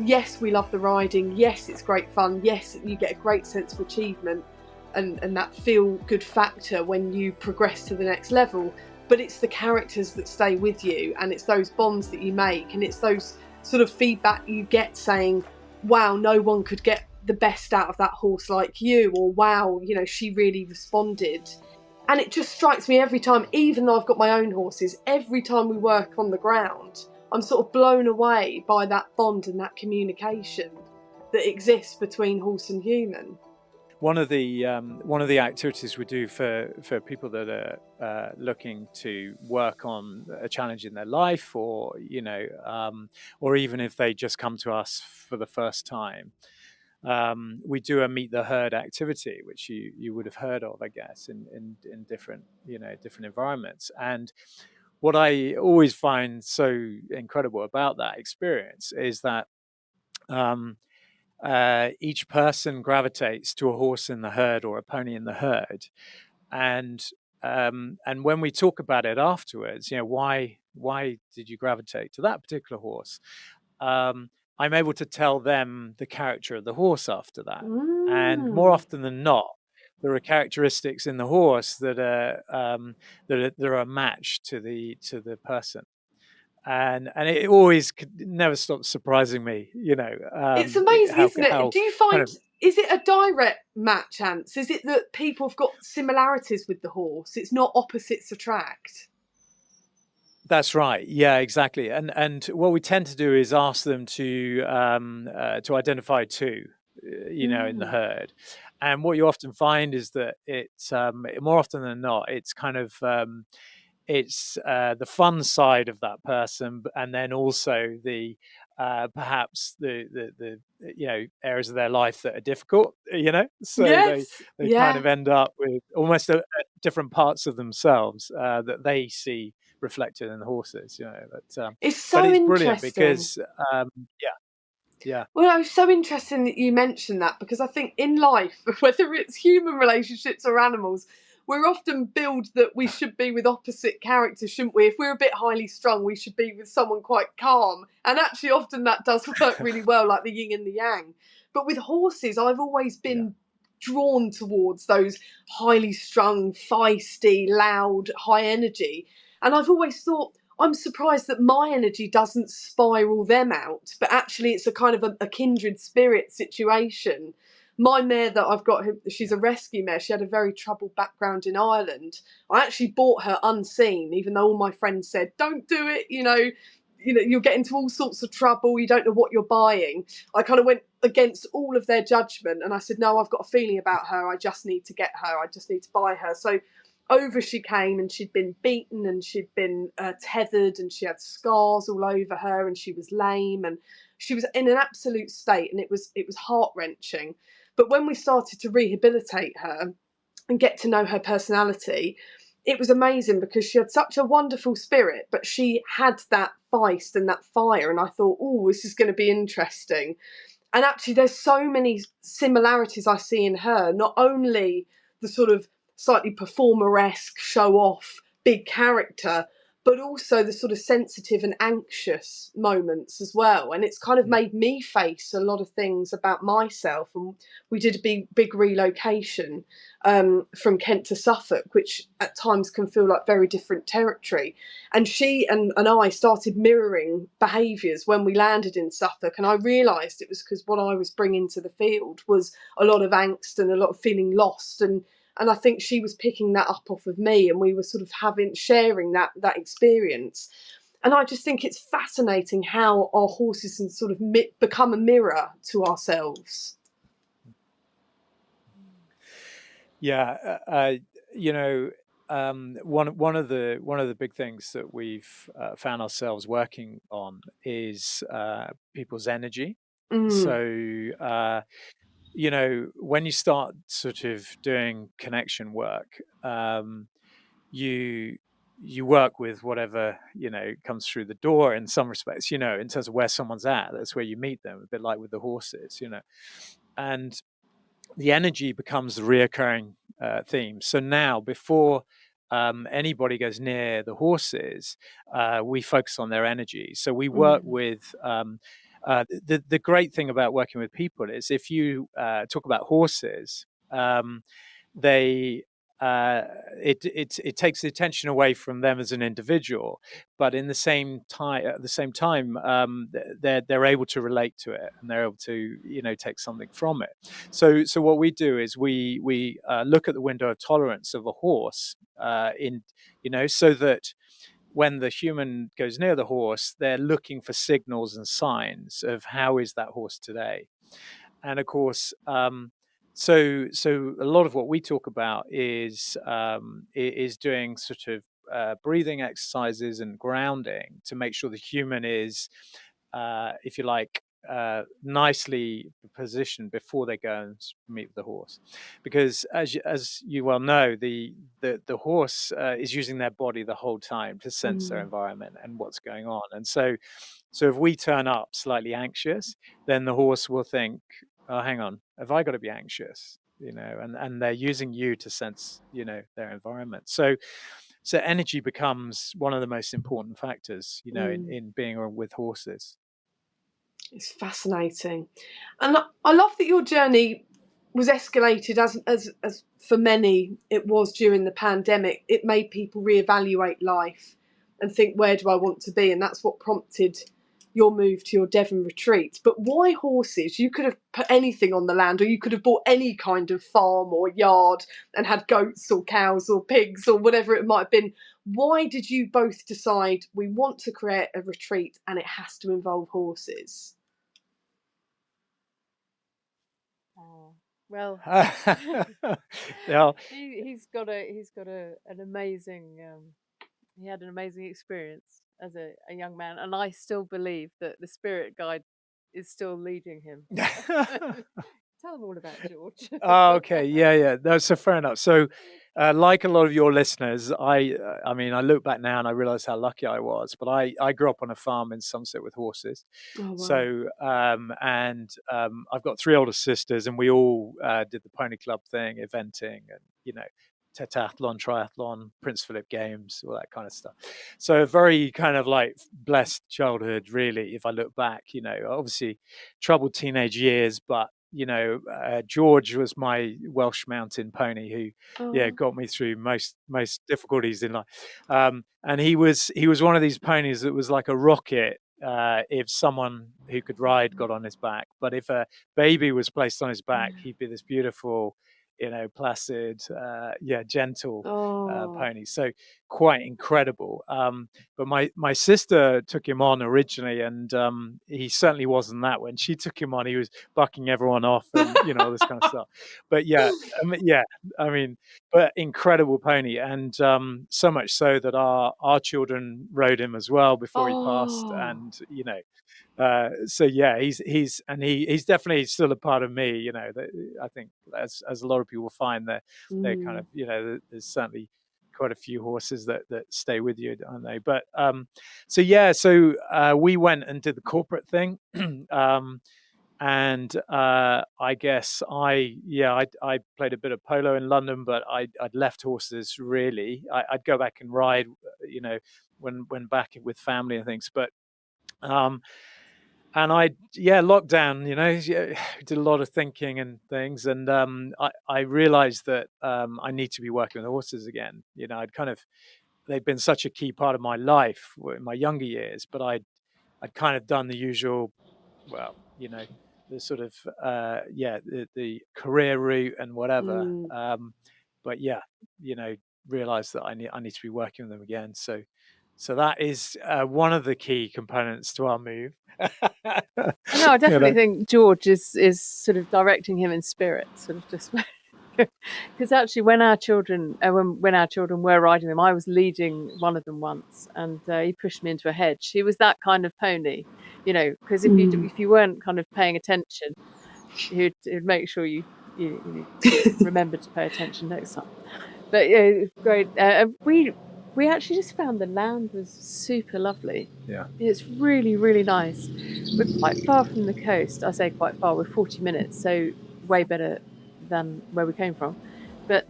yes, we love the riding, yes, it's great fun, yes, you get a great sense of achievement and that feel good factor when you progress to the next level, but it's the characters that stay with you, and it's those bonds that you make, and it's those sort of feedback you get saying, wow, no one could get the best out of that horse like you, or wow, you know, she really responded. And it just strikes me every time, even though I've got my own horses, every time we work on the ground, I'm sort of blown away by that bond and that communication that exists between horse and human. One of the activities we do for people that are looking to work on a challenge in their life, or or even if they just come to us for the first time, we do a meet the herd activity, which you would have heard of, I guess, in different different environments. And what I always find so incredible about that experience is that each person gravitates to a horse in the herd or a pony in the herd, and when we talk about it afterwards, why did you gravitate to that particular horse? I'm able to tell them the character of the horse after that, and more often than not, there are characteristics in the horse that are a match to the person. And it always never stops surprising me, It's amazing, isn't it? how Do you kind find, of. is it a direct match, Ants? Is it that people have got similarities with the horse? It's not opposites attract? That's right. Yeah, exactly. And what we tend to do is ask them to identify two, in the herd. And what you often find is that it's more often than not, it's kind of it's the fun side of that person, and then also the perhaps the areas of their life that are difficult, so Yes, they kind yeah. of end up with almost different parts of themselves that they see reflected in the horses, It's but so it's brilliant interesting. because yeah, yeah. Well, it's so interesting that you mentioned that, because I think in life, whether it's human relationships or animals, we're often billed that we should be with opposite characters, shouldn't we? If we're a bit highly strung, we should be with someone quite calm. And actually, often that does work really well, like the yin and the yang. But with horses, I've always Yeah. been drawn towards those highly strung, feisty, loud, high energy. And I've always thought, I'm surprised that my energy doesn't spiral them out, but actually it's a kind of a kindred spirit situation. My mare that I've got, she's a rescue mare. She had a very troubled background in Ireland. I actually bought her unseen, even though all my friends said, "Don't do it." You'll get into all sorts of trouble. You don't know what you're buying. I kind of went against all of their judgment, and I said, "No, I've got a feeling about her. I just need to get her. I just need to buy her." So over she came, and she'd been beaten, and she'd been tethered, and she had scars all over her, and she was lame, and she was in an absolute state, and it was heart-wrenching. But when we started to rehabilitate her and get to know her personality, it was amazing, because she had such a wonderful spirit, but she had that feist and that fire, and I thought, oh, this is going to be interesting. And actually, there's so many similarities I see in her, not only the sort of slightly performer-esque, show-off, big character, but also the sort of sensitive and anxious moments as well. And it's kind of Yeah. made me face a lot of things about myself. And we did a big relocation from Kent to Suffolk, which at times can feel like very different territory. And she and I started mirroring behaviours when we landed in Suffolk. And I realised it was because what I was bringing to the field was a lot of angst and a lot of feeling lost. And I think she was picking that up off of me, and we were sort of sharing that experience. And I just think it's fascinating how our horses can sort of become a mirror to ourselves. Yeah, one of the big things that we've found ourselves working on is people's energy. Mm. So when you start sort of doing connection work, you work with whatever comes through the door. In some respects, in terms of where someone's at, that's where you meet them. A bit like with the horses, and the energy becomes the reoccurring theme. So now, before anybody goes near the horses, we focus on their energy. So we work with The great thing about working with people is if you talk about horses, they it takes the attention away from them as an individual, but in the same time, at the same time, they're able to relate to it, and they're able to take something from it. So what we do is we look at the window of tolerance of a horse, so that when the human goes near the horse, they're looking for signals and signs of how is that horse today. And of course, so a lot of what we talk about is doing sort of breathing exercises and grounding to make sure the human is, if you like, nicely positioned before they go and meet the horse, because as you well know, the horse is using their body the whole time to sense their environment and what's going on. And so if we turn up slightly anxious, then the horse will think, oh, hang on, have I got to be anxious? And they're using you to sense their environment. So energy becomes one of the most important factors in being with horses. It's fascinating. And I love that your journey was escalated as for many it was during the pandemic. It made people reevaluate life and think, where do I want to be? And that's what prompted your move to your Devon retreat. But why horses? You could have put anything on the land, or you could have bought any kind of farm or yard and had goats or cows or pigs or whatever it might have been. Why did you both decide we want to create a retreat and it has to involve horses? Well, yeah. he's got an amazing. He had an amazing experience as a young man, and I still believe that the spirit guide is still leading him. Tell them all about George. Oh, okay, yeah. No, so fair enough. So, like a lot of your listeners, I mean, I look back now and I realize how lucky I was. But I grew up on a farm in Somerset with horses. Oh, wow. So, I've got 3 older sisters, and we all did the pony club thing, eventing, and tetrathlon, triathlon, Prince Philip Games, all that kind of stuff. So a very kind of like blessed childhood, really, if I look back. Obviously troubled teenage years, but George was my Welsh mountain pony who got me through most difficulties in life. And he was one of these ponies that was like a rocket if someone who could ride got on his back. But if a baby was placed on his back, he'd be this beautiful, placid, gentle pony. So quite incredible. But my sister took him on originally, and he certainly wasn't that. When she took him on, he was bucking everyone off and all this kind of stuff. But but incredible pony, and so much so that our children rode him as well before he passed, and he's definitely still a part of me. I think as a lot of people find that they're kind of there's certainly quite a few horses that stay with you, aren't they? But we went and did the corporate thing. And I guess I played a bit of polo in London, but I'd left horses really. I'd go back and ride, when back with family and things. But and lockdown, did a lot of thinking and things, and I realized that I need to be working with horses again. They'd been such a key part of my life in my younger years, but I'd kind of done the usual, the sort of the career route and whatever. But realized that I need to be working with them again. So that is one of the key components to our move. No, I definitely think George is sort of directing him in spirit, sort of just because actually when our children were riding them, I was leading one of them once, and he pushed me into a hedge. He was that kind of pony, because if you weren't kind of paying attention, he'd make sure you remember to pay attention next time. But yeah, great. We actually just found the land was super lovely. Yeah, it's really, really nice. We're quite far from the coast. I say quite far. We're 40 minutes, so way better than where we came from. But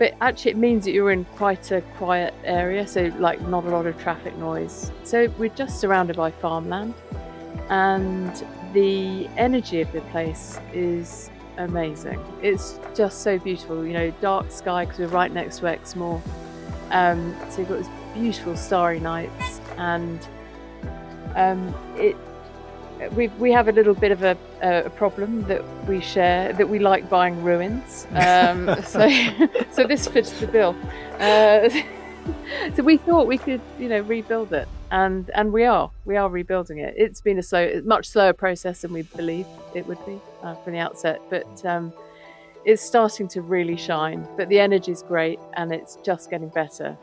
actually, it means that you're in quite a quiet area, so like not a lot of traffic noise. So we're just surrounded by farmland. and the energy of the place is amazing. It's just so beautiful, dark sky because we're right next to Exmoor. So you've got these beautiful starry nights, and we have a little bit of a problem that we share, that we like buying ruins. So this fits the bill. So we thought we could, rebuild it, and we are rebuilding it. It's been a much slower process than we believed it would be from the outset, but it's starting to really shine. But the energy is great, and it's just getting better.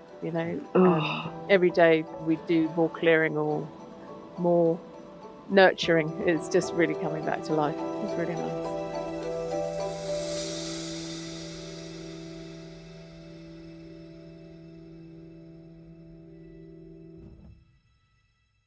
Every day we do more clearing or more nurturing. It's just really coming back to life. It's really nice.